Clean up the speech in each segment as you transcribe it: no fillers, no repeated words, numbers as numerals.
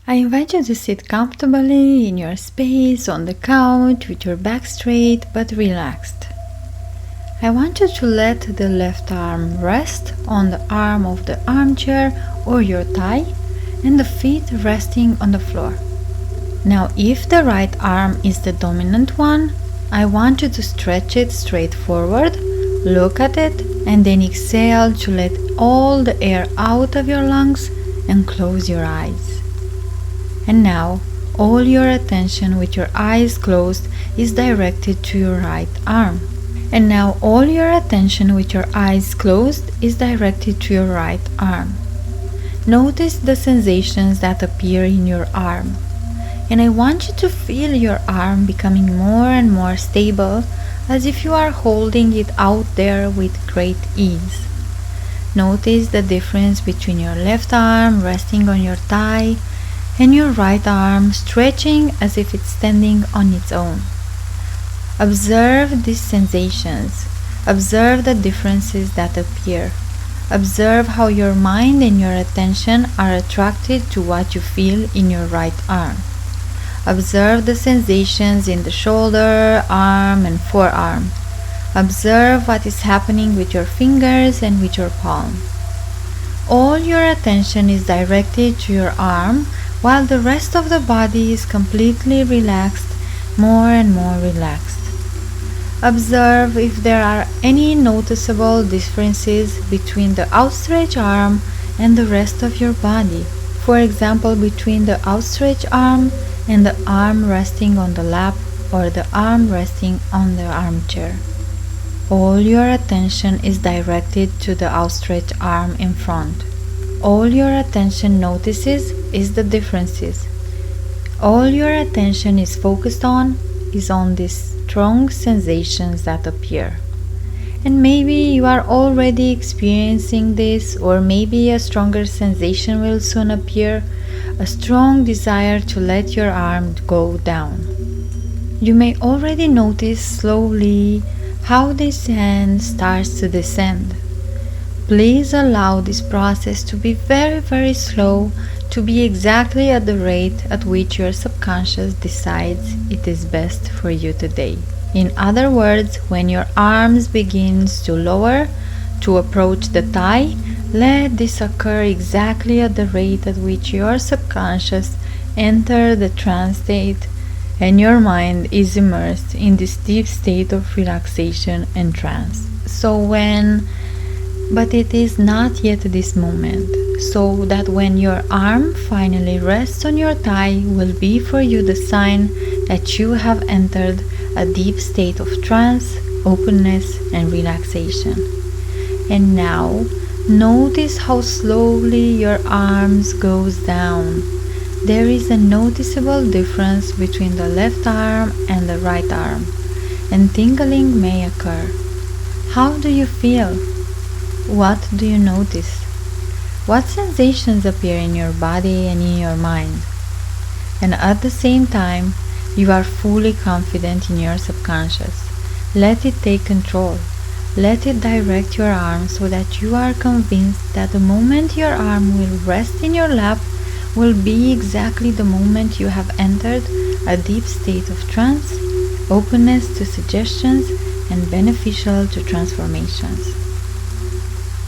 I invite you to sit comfortably in your space on the couch with your back straight but relaxed. I want you to let the left arm rest on the arm of the armchair or your thigh and the feet resting on the floor. Now, if the right arm is the dominant one, I want you to stretch it straight forward, look at it, and then exhale to let all the air out of your lungs and close your eyes. And now, all your attention with your eyes closed is directed to your right arm. And now all your attention with your eyes closed is directed to your right arm. Notice the sensations that appear in your arm. And I want you to feel your arm becoming more and more stable, as if you are holding it out there with great ease. Notice the difference between your left arm resting on your thigh and your right arm stretching as if it's standing on its own. Observe these sensations. Observe the differences that appear. Observe how your mind and your attention are attracted to what you feel in your right arm. Observe the sensations in the shoulder, arm, and forearm. Observe what is happening with your fingers and with your palm. All your attention is directed to your arm, while the rest of the body is completely relaxed, more and more relaxed. Observe if there are any noticeable differences between the outstretched arm and the rest of your body. For example, between the outstretched arm and the arm resting on the lap or the arm resting on the armchair. All your attention is directed to the outstretched arm in front. All your attention notices is the differences. All your attention is focused on is on these strong sensations that appear. And maybe you are already experiencing this, or maybe a stronger sensation will soon appear, a strong desire to let your arm go down. You may already notice slowly how this hand starts to descend. Please allow this process to be very slow, to be exactly at the rate at which your subconscious decides it is best for you today. In other words, when your arms begins to lower, to approach the thigh, let this occur exactly at the rate at which your subconscious enters the trance state and your mind is immersed in this deep state of relaxation and trance. But it is not yet this moment, so that when your arm finally rests on your thigh will be for you the sign that you have entered a deep state of trance, openness, and relaxation. And now, notice how slowly your arms goes down. There is a noticeable difference between the left arm and the right arm, and tingling may occur. How do you feel? What do you notice? What sensations appear in your body and in your mind? And at the same time, you are fully confident in your subconscious. Let it take control. Let it direct your arm so that you are convinced that the moment your arm will rest in your lap will be exactly the moment you have entered a deep state of trance, openness to suggestions, and beneficial to transformations.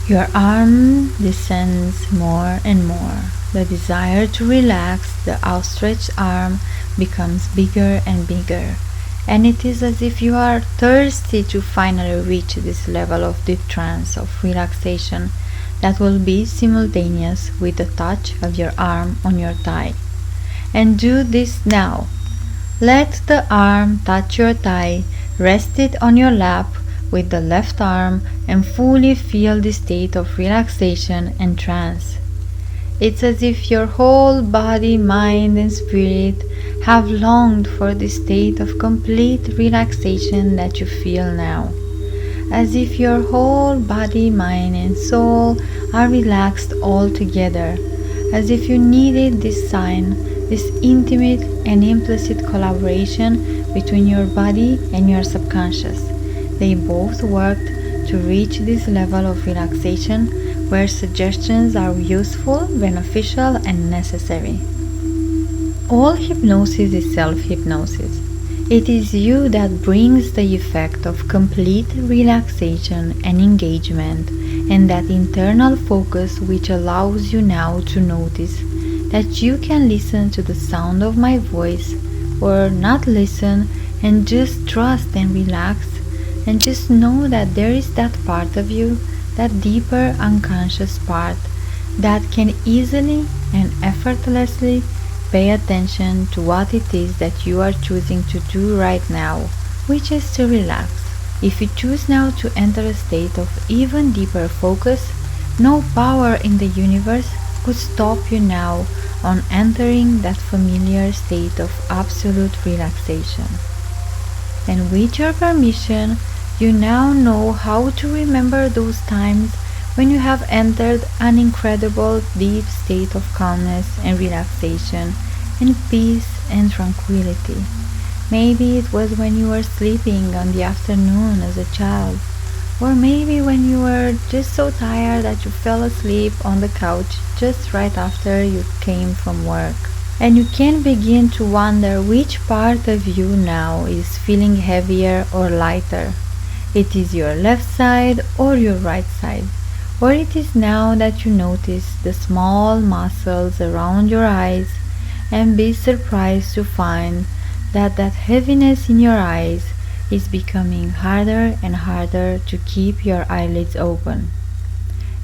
Your arm descends more and more. The desire to relax the outstretched arm becomes bigger and bigger, and it is as if you are thirsty to finally reach this level of deep trance of relaxation that will be simultaneous with the touch of your arm on your thigh. And do this now. Let the arm touch your thigh, rest it on your lap with the left arm, and fully feel the state of relaxation and trance. It's as if your whole body, mind, and spirit have longed for this state of complete relaxation that you feel now. As if your whole body, mind, and soul are relaxed all together. As if you needed this sign, this intimate and implicit collaboration between your body and your subconscious. They both worked to reach this level of relaxation where suggestions are useful, beneficial, and necessary. All hypnosis is self-hypnosis. It is you that brings the effect of complete relaxation and engagement, and that internal focus which allows you now to notice that you can listen to the sound of my voice or not listen and just trust and relax and just know that there is that part of you, that deeper unconscious part, that can easily and effortlessly pay attention to what it is that you are choosing to do right now, which is to relax. If you choose now to enter a state of even deeper focus, no power in the universe could stop you now on entering that familiar state of absolute relaxation. And with your permission, you now know how to remember those times when you have entered an incredible deep state of calmness and relaxation and peace and tranquility. Maybe it was when you were sleeping on the afternoon as a child, or maybe when you were just so tired that you fell asleep on the couch just right after you came from work. And you can begin to wonder which part of you now is feeling heavier or lighter. It is your left side or your right side, or it is now that you notice the small muscles around your eyes and be surprised to find that that heaviness in your eyes is becoming harder and harder to keep your eyelids open.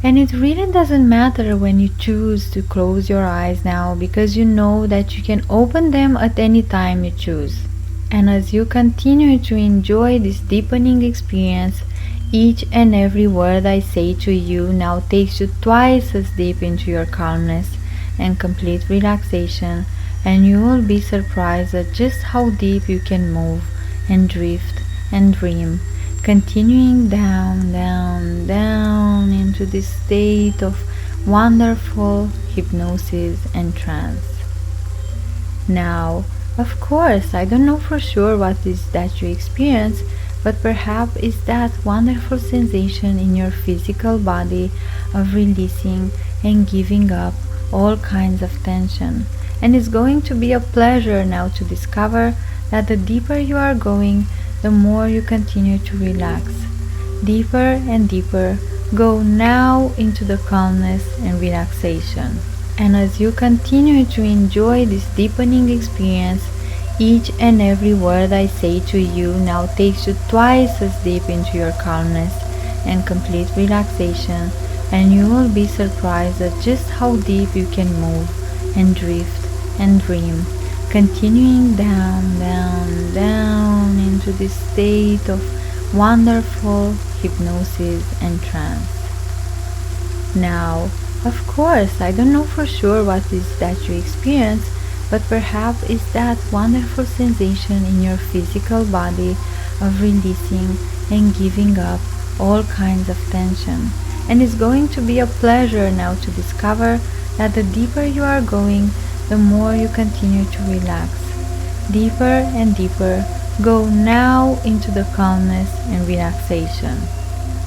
And it really doesn't matter when you choose to close your eyes now, because you know that you can open them at any time you choose. And as you continue to enjoy this deepening experience, each and every word I say to you now takes you twice as deep into your calmness and complete relaxation, and you will be surprised at just how deep you can move and drift and dream, continuing down, down, down into this state of wonderful hypnosis and trance. Now, of course, I don't know for sure what is that you experience, but perhaps it's that wonderful sensation in your physical body of releasing and giving up all kinds of tension. And it's going to be a pleasure now to discover that the deeper you are going, the more you continue to relax. Deeper and deeper, go now into the calmness and relaxation. And as you continue to enjoy this deepening experience, each and every word I say to you now takes you twice as deep into your calmness and complete relaxation, and you will be surprised at just how deep you can move and drift and dream, continuing down, down, down into this state of wonderful hypnosis and trance. Now, of course, I don't know for sure what is that you experience, but perhaps it's that wonderful sensation in your physical body of releasing and giving up all kinds of tension. And it's going to be a pleasure now to discover that the deeper you are going, the more you continue to relax. Deeper and deeper, go now into the calmness and relaxation.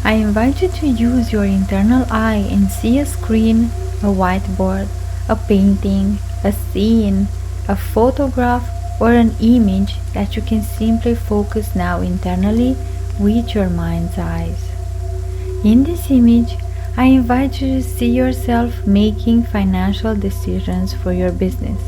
I invite you to use your internal eye and see a screen, a whiteboard, a painting, a scene, a photograph, or an image that you can simply focus now internally with your mind's eyes. In this image, I invite you to see yourself making financial decisions for your business.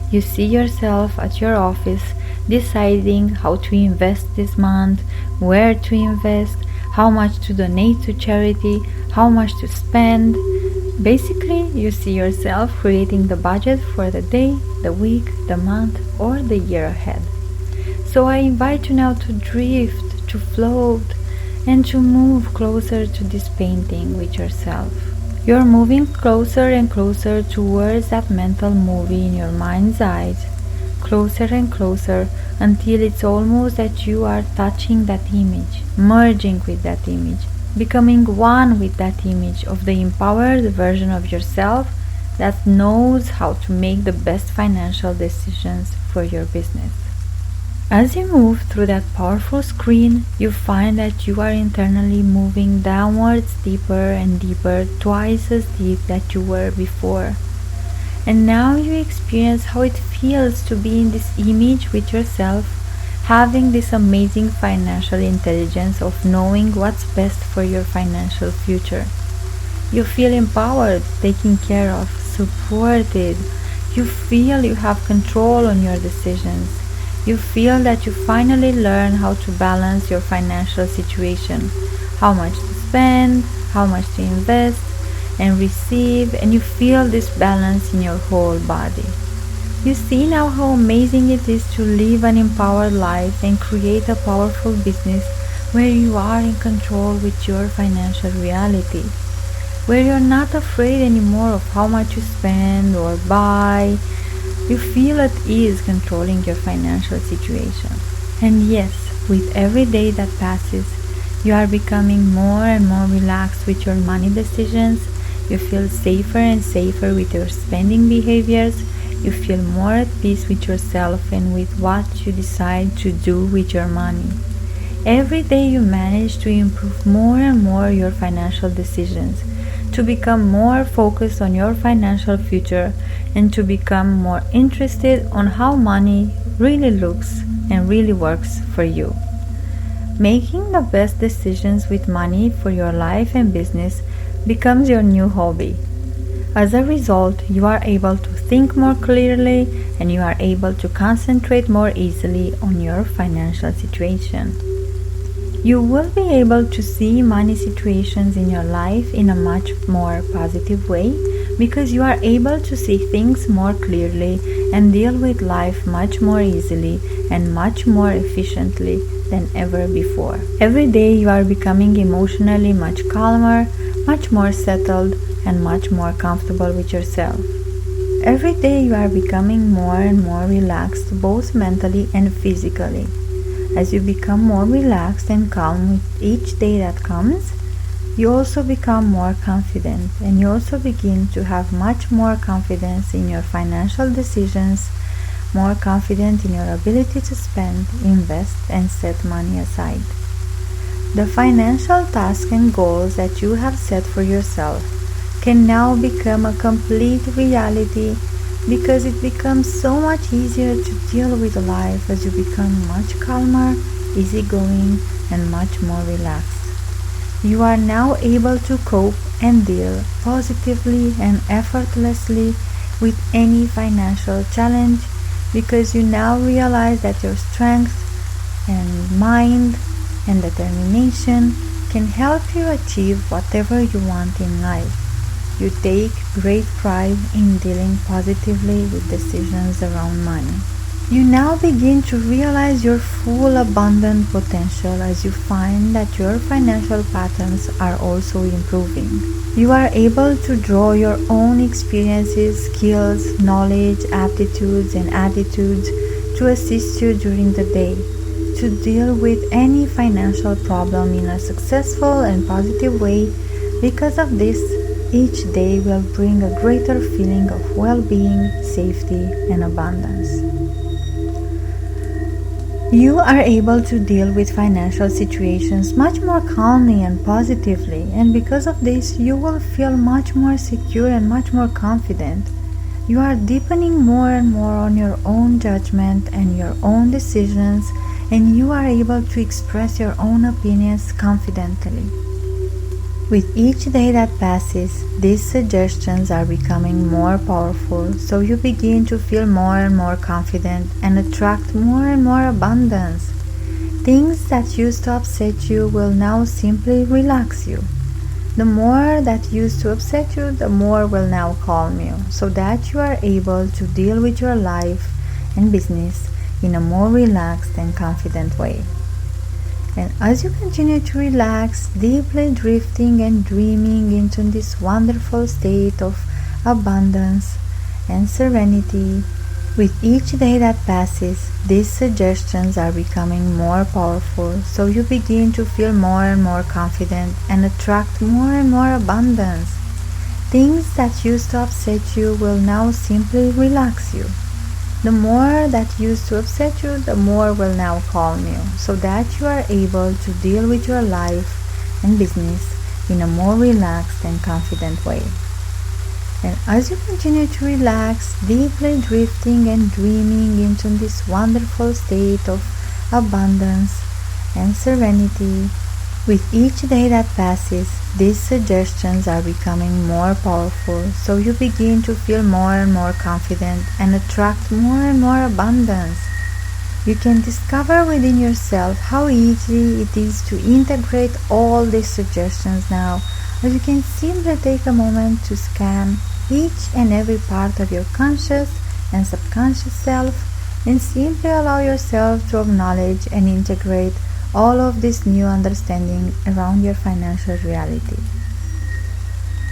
You see yourself at your office deciding how to invest this month, where to invest, how much to donate to charity, how much to spend. Basically, you see yourself creating the budget for the day, the week, the month, or the year ahead. So I invite you now to drift, to float, and to move closer to this painting with yourself. You're moving closer and closer towards that mental movie in your mind's eyes, closer and closer until it's almost that you are touching that image, merging with that image, becoming one with that image of the empowered version of yourself that knows how to make the best financial decisions for your business. As you move through that powerful screen, you find that you are internally moving downwards deeper and deeper, twice as deep that you were before. And now you experience how it feels to be in this image with yourself, having this amazing financial intelligence of knowing what's best for your financial future. You feel empowered, taken care of, supported. You feel you have control on your decisions. You feel that you finally learn how to balance your financial situation, how much to spend, how much to invest and receive, and you feel this balance in your whole body. You see now how amazing it is to live an empowered life and create a powerful business where you are in control with your financial reality, where you're not afraid anymore of how much you spend or buy. You feel at ease controlling your financial situation. And yes, with every day that passes, you are becoming more and more relaxed with your money decisions. You feel safer and safer with your spending behaviors. You feel more at peace with yourself and with what you decide to do with your money. Every day you manage to improve more and more your financial decisions, to become more focused on your financial future, and to become more interested on how money really looks and really works for you. Making the best decisions with money for your life and business becomes your new hobby. As a result, you are able to think more clearly and you are able to concentrate more easily on your financial situation. You will be able to see money situations in your life in a much more positive way because you are able to see things more clearly and deal with life much more easily and much more efficiently than ever before. Every day you are becoming emotionally much calmer, much more settled, and much more comfortable with yourself. Every day you are becoming more and more relaxed both mentally and physically. As you become more relaxed and calm with each day that comes, you also become more confident and you also begin to have much more confidence in your financial decisions, more confident in your ability to spend, invest, and set money aside. The financial tasks and goals that you have set for yourself can now become a complete reality because it becomes so much easier to deal with life as you become much calmer, easygoing, and much more relaxed. You are now able to cope and deal positively and effortlessly with any financial challenge because you now realize that your strength and mind and determination can help you achieve whatever you want in life. You take great pride in dealing positively with decisions around money. You now begin to realize your full abundant potential as you find that your financial patterns are also improving. You are able to draw your own experiences, skills, knowledge, aptitudes, and attitudes to assist you during the day to deal with any financial problem in a successful and positive way. Because of this, each day will bring a greater feeling of well-being, safety, and abundance. You are able to deal with financial situations much more calmly and positively, and because of this, you will feel much more secure and much more confident. You are deepening more and more on your own judgment and your own decisions, and you are able to express your own opinions confidently. With each day that passes, these suggestions are becoming more powerful, so you begin to feel more and more confident and attract more and more abundance. Things that used to upset you will now simply relax you. The more that used to upset you, the more will now calm you, so that you are able to deal with your life and business in a more relaxed and confident way. And as you continue to relax, deeply drifting and dreaming into this wonderful state of abundance and serenity, with each day that passes, these suggestions are becoming more powerful, so you begin to feel more and more confident and attract more and more abundance. Things that used to upset you will now simply relax you. The more that used to upset you, the more will now calm you, so that you are able to deal with your life and business in a more relaxed and confident way. And as you continue to relax, deeply drifting and dreaming into this wonderful state of abundance and serenity, with each day that passes, these suggestions are becoming more powerful, so you begin to feel more and more confident and attract more and more abundance. You can discover within yourself how easy it is to integrate all these suggestions now, as you can simply take a moment to scan each and every part of your conscious and subconscious self and simply allow yourself to acknowledge and integrate all of this new understanding around your financial reality.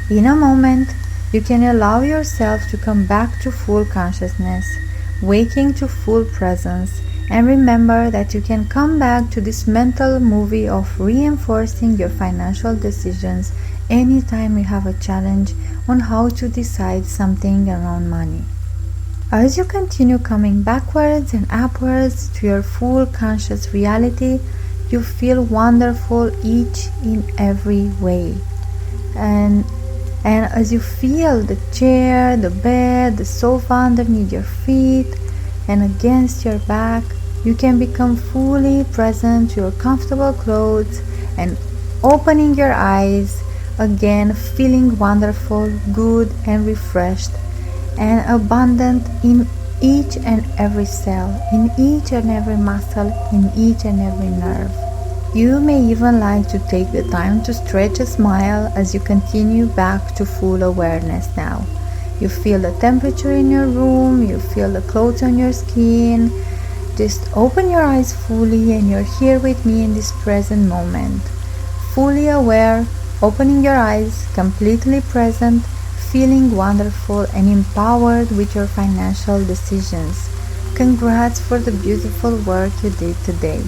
In a moment, you can allow yourself to come back to full consciousness, waking to full presence, and remember that you can come back to this mental movie of reinforcing your financial decisions anytime you have a challenge on how to decide something around money. As you continue coming backwards and upwards to your full conscious reality, you feel wonderful each in every way. And as you feel the chair, the bed, the sofa underneath your feet and against your back, you can become fully present to your comfortable clothes and opening your eyes, again feeling wonderful, good and refreshed and abundant in each and every cell, in each and every muscle, in each and every nerve. You may even like to take the time to stretch a smile as you continue back to full awareness now. You feel the temperature in your room, you feel the clothes on your skin. Just open your eyes fully and you're here with me in this present moment. Fully aware, opening your eyes, completely present, feeling wonderful and empowered with your financial decisions. Congrats for the beautiful work you did today.